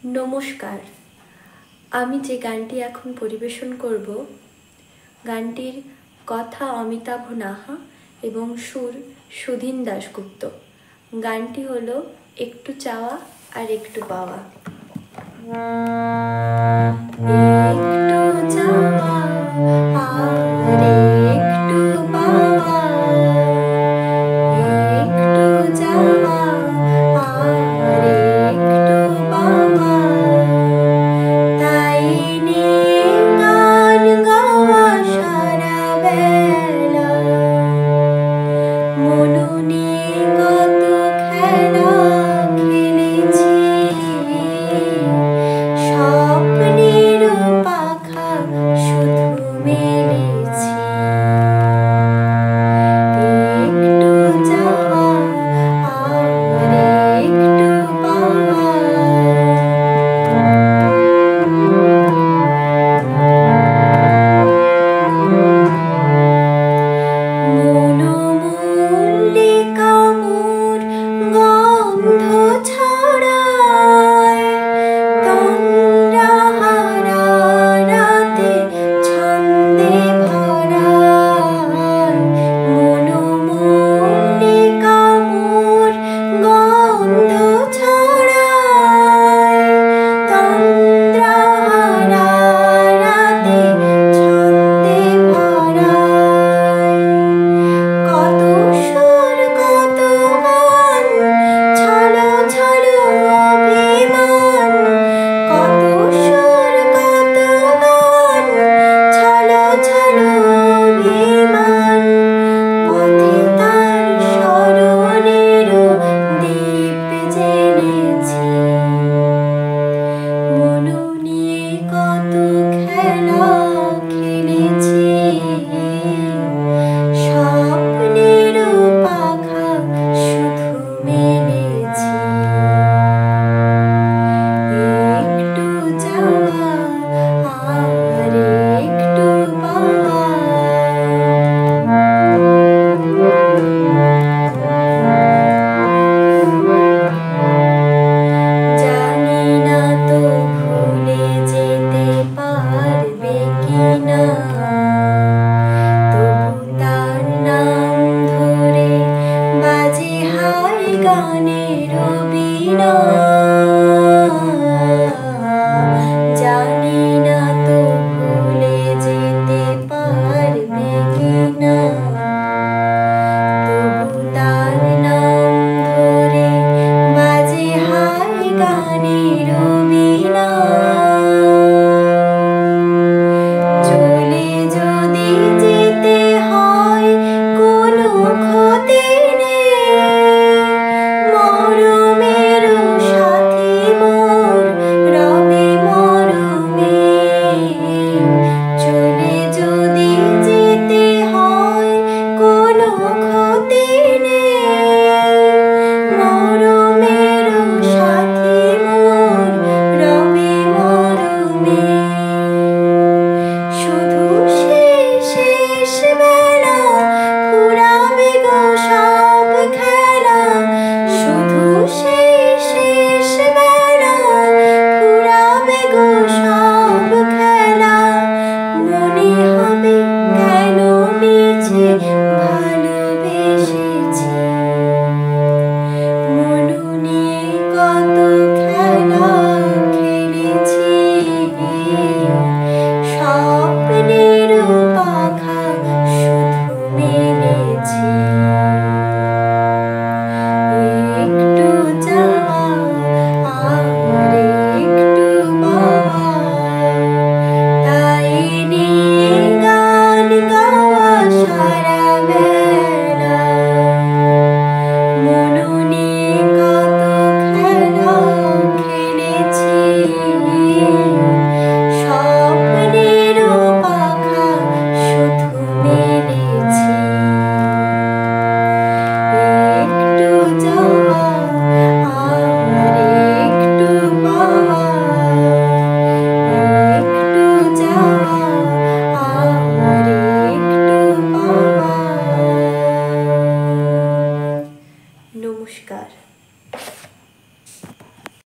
নমস্কার। আমি যে গানটি এখন পরিবেশন করব, গানটির কথা অমিতাভ নাহা এবং সুর সুধীন দাশগুপ্ত। গানটি হলো একটু চাওয়া আর একটু পাওয়া। একটু চাওয়া আর একটু পাওয়া, একটু চাওয়া আর একটু পাওয়া, তাই নিয়ে গান গাওয়া সারা বেলা। মনু নিয়ে কত খেলা খেলেছি, স্বপ্নের পাখা শুধু মেলেছি। একটু চাওয়া আর একটু পাওয়া, মনোমল্লিকা মোর গন্ধ ছড়ায়, তন্দ্রাহারা রাতে ছন্দে ভরায়। মনোমল্লিকা মোর গন্ধ ছড়ায়, তন্দ্রাহারা রাতে ছন্দে ভরায়। কত সুর কত গান, ছলো ছলো অভিমান। কত সুর কত গান, ছলো ছলো অভিমান। পথে তার স্মরণেরও দীপ জ্বেলেছি। মনু নিয়ে কত খেলা খেলেছি, স্বপ্নের পাখা শুধু মেলেছি। একটু চাওয়া আর একটু পাওয়া, জানি না তো ভুলে যেতে পারবে কিনা, তবু তার নাম ধরে বাজে হায় গানের বীণা। জানি না তো ভুলে যেতে পারবে কিনা, তবু তার নাম ধরে বাজে হায় গানের